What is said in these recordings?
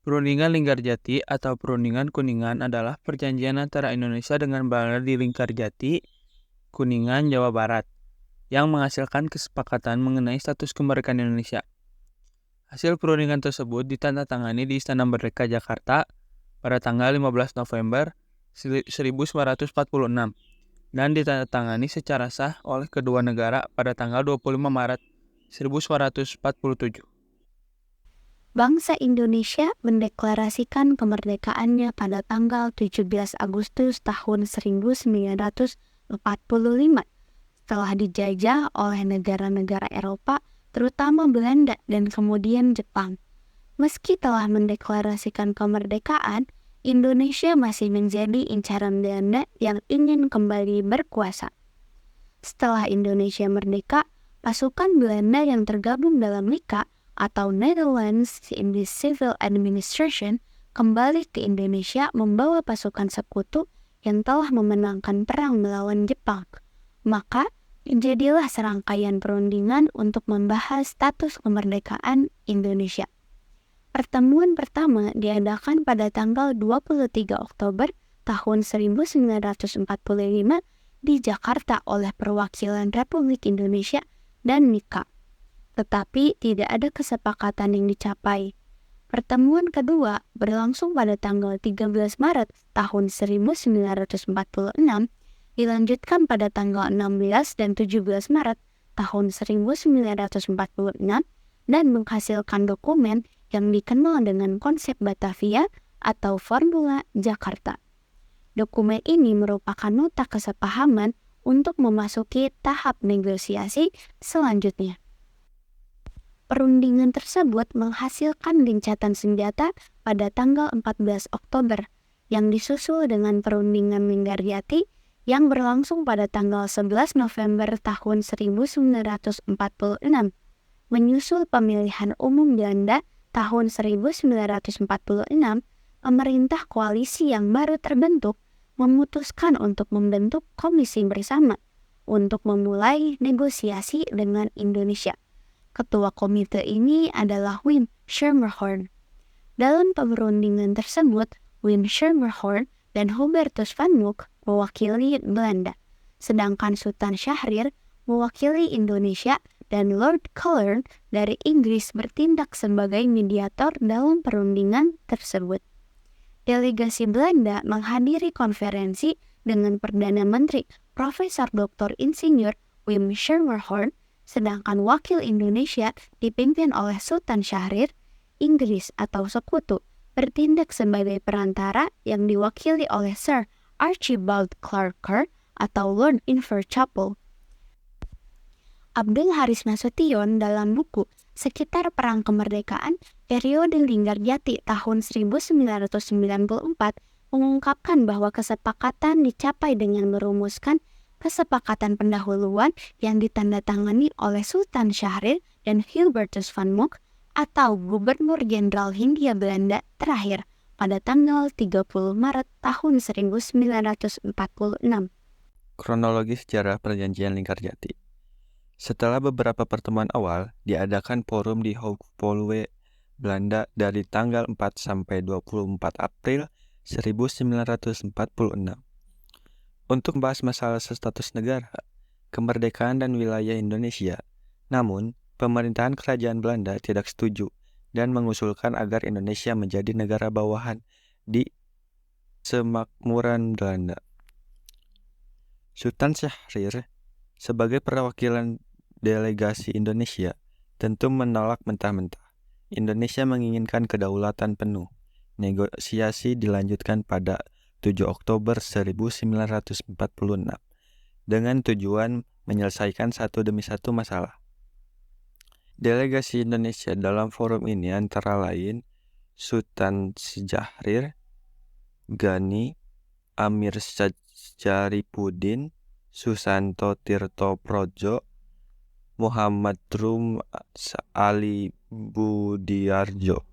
Perundingan Linggarjati atau Perundingan Kuningan adalah perjanjian antara Indonesia dengan Belanda di Linggarjati, Kuningan, Jawa Barat, yang menghasilkan kesepakatan mengenai status kemerdekaan Indonesia. Hasil perundingan tersebut ditandatangani di Istana Merdeka Jakarta pada tanggal 15 November 1946 dan ditandatangani secara sah oleh kedua negara pada tanggal 25 Maret 1947. Bangsa Indonesia mendeklarasikan kemerdekaannya pada tanggal 17 Agustus tahun 1945 setelah dijajah oleh negara-negara Eropa, terutama Belanda dan kemudian Jepang. Meski telah mendeklarasikan kemerdekaan, Indonesia masih menjadi incaran Belanda yang ingin kembali berkuasa. Setelah Indonesia merdeka, pasukan Belanda yang tergabung dalam NICA atau Netherlands in the Civil Administration kembali ke Indonesia membawa pasukan sekutu yang telah memenangkan perang melawan Jepang. Maka, jadilah serangkaian perundingan untuk membahas status kemerdekaan Indonesia. Pertemuan pertama diadakan pada tanggal 23 Oktober tahun 1945 di Jakarta oleh perwakilan Republik Indonesia dan NICA. Tetapi tidak ada kesepakatan yang dicapai. Pertemuan kedua berlangsung pada tanggal 13 Maret tahun 1946, dilanjutkan pada tanggal 16 dan 17 Maret tahun 1946, dan menghasilkan dokumen yang dikenal dengan konsep Batavia atau Formula Jakarta. Dokumen ini merupakan nota kesepahaman untuk memasuki tahap negosiasi selanjutnya. Perundingan tersebut menghasilkan gencatan senjata pada tanggal 14 Oktober yang disusul dengan Perundingan Linggarjati yang berlangsung pada tanggal 11 November tahun 1946. Menyusul pemilihan umum Belanda tahun 1946, pemerintah koalisi yang baru terbentuk memutuskan untuk membentuk komisi bersama untuk memulai negosiasi dengan Indonesia. Ketua komite ini adalah Wim Schermerhorn. Dalam perundingan tersebut, Wim Schermerhorn dan Hubertus van Mook mewakili Belanda, sedangkan Sultan Syahrir mewakili Indonesia dan Lord Cullen dari Inggris bertindak sebagai mediator dalam perundingan tersebut. Delegasi Belanda menghadiri konferensi dengan Perdana Menteri Profesor Dr. Insinyur Wim Schermerhorn, sedangkan wakil Indonesia dipimpin oleh Sultan Syahrir. Inggris atau Sekutu bertindak sebagai perantara yang diwakili oleh Sir Archibald Clarke atau Lord Inverchapel. Abdul Haris Nasution dalam buku Sekitar Perang Kemerdekaan Periode Linggarjati tahun 1994 mengungkapkan bahwa kesepakatan dicapai dengan merumuskan kesepakatan pendahuluan yang ditandatangani oleh Sultan Syahrir dan Hubertus van Mook atau Gubernur Jenderal Hindia Belanda terakhir pada tanggal 30 Maret tahun 1946. Kronologi sejarah perjanjian Linggarjati. Setelah beberapa pertemuan awal, diadakan forum di Hoogvliet, Belanda dari tanggal 4 sampai 24 April 1946. Untuk membahas masalah status negara, kemerdekaan dan wilayah Indonesia. Namun, pemerintahan kerajaan Belanda tidak setuju dan mengusulkan agar Indonesia menjadi negara bawahan di semakmuran Belanda. Sultan Syahrir sebagai perwakilan delegasi Indonesia tentu menolak mentah-mentah. Indonesia menginginkan kedaulatan penuh. Negosiasi dilanjutkan pada 7 Oktober 1946 dengan tujuan menyelesaikan satu demi satu masalah. Delegasi Indonesia dalam forum ini antara lain Sultan Syahrir, Gani, Amir Syarifudin, Susanto Tirtoprodjo, Muhammad Rum Ali Budiarjo.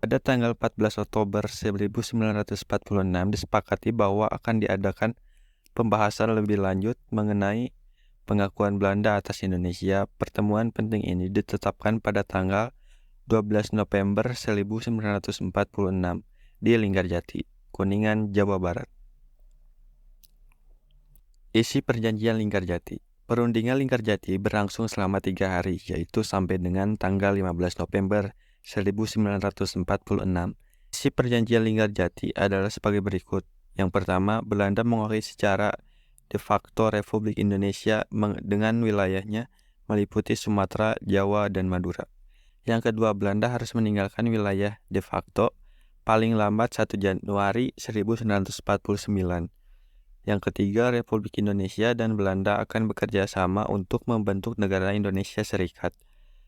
Pada tanggal 14 Oktober 1946 disepakati bahwa akan diadakan pembahasan lebih lanjut mengenai pengakuan Belanda atas Indonesia. Pertemuan penting ini ditetapkan pada tanggal 12 November 1946 di Linggarjati, Kuningan, Jawa Barat. Isi Perjanjian Linggarjati. Perundingan Linggarjati berlangsung selama 3 hari, yaitu sampai dengan tanggal 15 November 1946. Isi Perjanjian Linggarjati adalah sebagai berikut. Yang pertama, Belanda menguasai secara de facto Republik Indonesia dengan wilayahnya meliputi Sumatera, Jawa, dan Madura. Yang kedua, Belanda harus meninggalkan wilayah de facto paling lambat 1 Januari 1949. Yang ketiga, Republik Indonesia dan Belanda akan bekerja sama untuk membentuk negara Indonesia Serikat.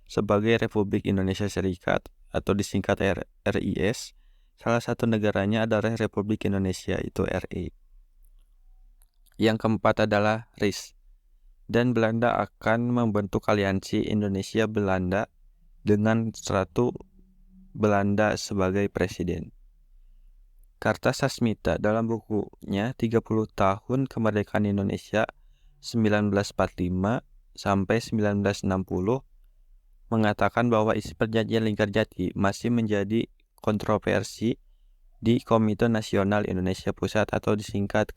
Sebagai Republik Indonesia Serikat atau disingkat RIS, salah satu negaranya adalah Republik Indonesia, itu RI. Yang keempat adalah RIS, dan Belanda akan membentuk aliansi Indonesia-Belanda dengan Ratu Belanda sebagai presiden. Kartasasmita dalam bukunya 30 tahun kemerdekaan Indonesia 1945 sampai 1960 mengatakan bahwa isi Perjanjian Linggarjati masih menjadi kontroversi di Komite Nasional Indonesia Pusat atau disingkat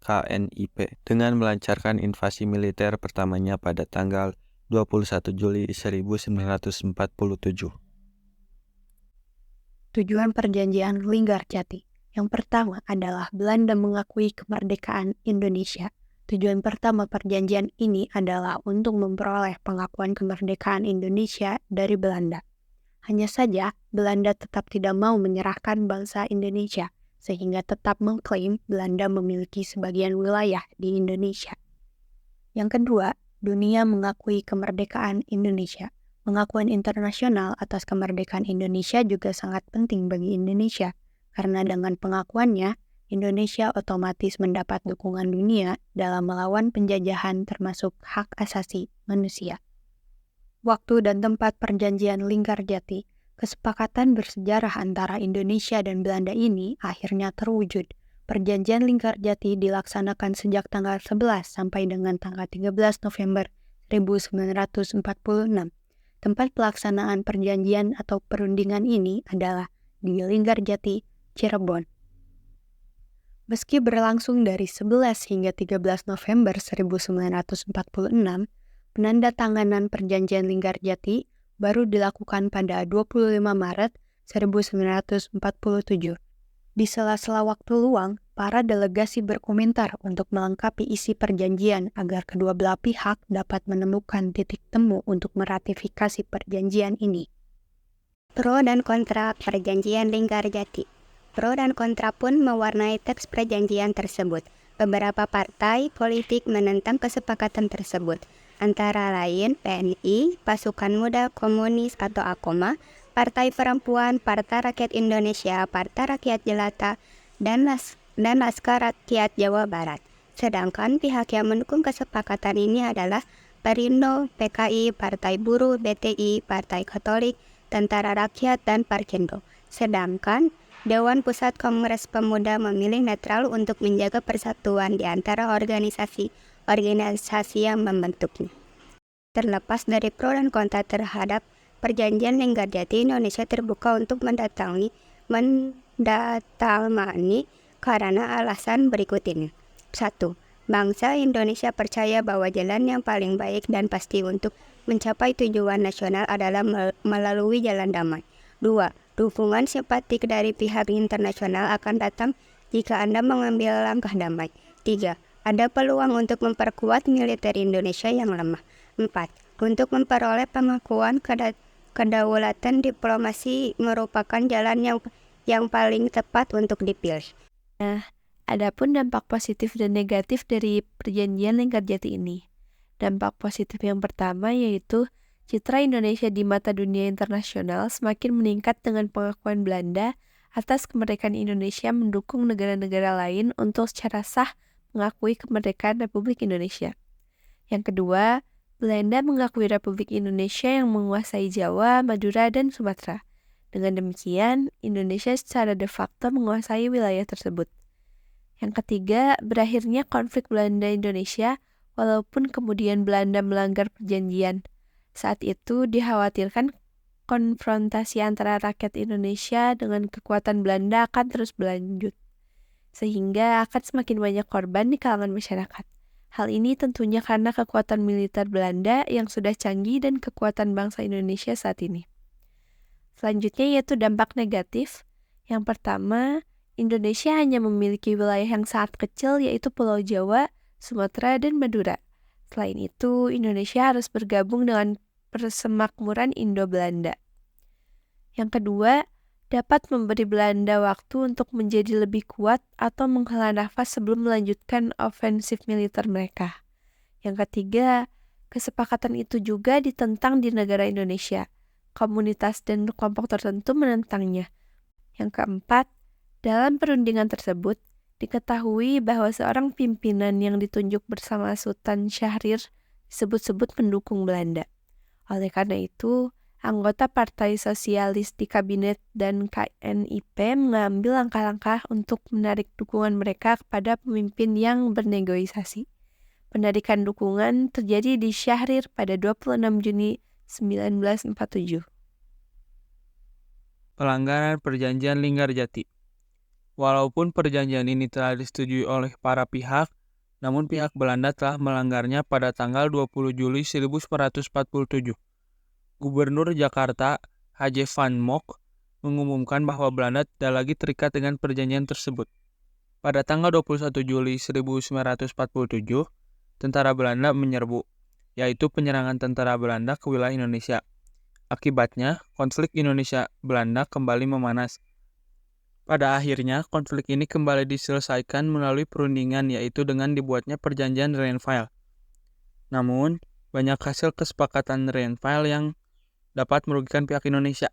KNIP dengan melancarkan invasi militer pertamanya pada tanggal 21 Juli 1947. Tujuan Perjanjian Linggarjati. Yang pertama adalah Belanda mengakui kemerdekaan Indonesia. Tujuan pertama perjanjian ini adalah untuk memperoleh pengakuan kemerdekaan Indonesia dari Belanda. Hanya saja, Belanda tetap tidak mau menyerahkan bangsa Indonesia, sehingga tetap mengklaim Belanda memiliki sebagian wilayah di Indonesia. Yang kedua, dunia mengakui kemerdekaan Indonesia. Pengakuan internasional atas kemerdekaan Indonesia juga sangat penting bagi Indonesia, karena dengan pengakuannya, Indonesia otomatis mendapat dukungan dunia dalam melawan penjajahan termasuk hak asasi manusia. Waktu dan tempat Perjanjian Linggarjati, kesepakatan bersejarah antara Indonesia dan Belanda ini akhirnya terwujud. Perjanjian Linggarjati dilaksanakan sejak tanggal 11 sampai dengan tanggal 13 November 1946. Tempat pelaksanaan perjanjian atau perundingan ini adalah di Linggarjati, Cirebon. Meski berlangsung dari 11 hingga 13 November 1946, penandatanganan Perjanjian Linggarjati baru dilakukan pada 25 Maret 1947. Di sela-sela waktu luang, para delegasi berkomentar untuk melengkapi isi perjanjian agar kedua belah pihak dapat menemukan titik temu untuk meratifikasi perjanjian ini. Pro dan kontra Perjanjian Linggarjati. Pro dan kontra pun mewarnai teks perjanjian tersebut. Beberapa partai politik menentang kesepakatan tersebut, antara lain PNI, Pasukan Muda Komunis atau AKOMA, Partai Perempuan, Partai Rakyat Indonesia, Partai Rakyat Jelata, dan Laskar Rakyat Jawa Barat. Sedangkan pihak yang mendukung kesepakatan ini adalah Perindo, PKI, Partai Buruh, BTI, Partai Katolik, Tentara Rakyat, dan Parkindo. Sedangkan Dewan Pusat Kongres Pemuda memilih netral untuk menjaga persatuan di antara organisasi yang membentuknya. Terlepas dari pro dan kontra terhadap Perjanjian Linggarjati, Indonesia terbuka untuk mendatangi karena alasan berikut ini. 1. Bangsa Indonesia percaya bahwa jalan yang paling baik dan pasti untuk mencapai tujuan nasional adalah melalui jalan damai. 2. Dukungan simpatik dari pihak internasional akan datang jika Anda mengambil langkah damai. 3. Ada peluang untuk memperkuat militer Indonesia yang lemah. 4. Untuk memperoleh pengakuan kedaulatan diplomasi merupakan jalan yang paling tepat untuk dipilih. Adapun dampak positif dan negatif dari Perjanjian Linggarjati ini. Dampak positif yang pertama yaitu citra Indonesia di mata dunia internasional semakin meningkat dengan pengakuan Belanda atas kemerdekaan Indonesia mendukung negara-negara lain untuk secara sah mengakui kemerdekaan Republik Indonesia. Yang kedua, Belanda mengakui Republik Indonesia yang menguasai Jawa, Madura, dan Sumatera. Dengan demikian, Indonesia secara de facto menguasai wilayah tersebut. Yang ketiga, berakhirnya konflik Belanda-Indonesia walaupun kemudian Belanda melanggar perjanjian. Saat itu dikhawatirkan konfrontasi antara rakyat Indonesia dengan kekuatan Belanda akan terus berlanjut, sehingga akan semakin banyak korban di kalangan masyarakat. Hal ini tentunya karena kekuatan militer Belanda yang sudah canggih dan kekuatan bangsa Indonesia saat ini. Selanjutnya yaitu dampak negatif. Yang pertama, Indonesia hanya memiliki wilayah yang sangat kecil yaitu Pulau Jawa, Sumatera, dan Madura. Selain itu, Indonesia harus bergabung dengan Persemakmuran Indo-Belanda. Yang kedua, dapat memberi Belanda waktu untuk menjadi lebih kuat atau menghela nafas sebelum melanjutkan ofensif militer mereka. Yang ketiga, kesepakatan itu juga ditentang di negara Indonesia. Komunitas dan kelompok tertentu menentangnya. Yang keempat, dalam perundingan tersebut, diketahui bahwa seorang pimpinan yang ditunjuk bersama Sultan Syahrir disebut-sebut pendukung Belanda. Oleh karena itu, anggota Partai Sosialis di Kabinet dan KNIP mengambil langkah-langkah untuk menarik dukungan mereka kepada pemimpin yang bernegosiasi. Penarikan dukungan terjadi di Syahrir pada 26 Juni 1947. Pelanggaran Perjanjian Linggarjati. Walaupun perjanjian ini telah disetujui oleh para pihak, namun pihak Belanda telah melanggarnya pada tanggal 20 Juli 1947. Gubernur Jakarta, H.J. Van Mock, mengumumkan bahwa Belanda tidak lagi terikat dengan perjanjian tersebut. Pada tanggal 21 Juli 1947, tentara Belanda menyerbu, yaitu penyerangan tentara Belanda ke wilayah Indonesia. Akibatnya, konflik Indonesia-Belanda kembali memanas. Pada akhirnya, konflik ini kembali diselesaikan melalui perundingan, yaitu dengan dibuatnya perjanjian Rheinfeld. Namun, banyak hasil kesepakatan Rheinfeld yang dapat merugikan pihak Indonesia.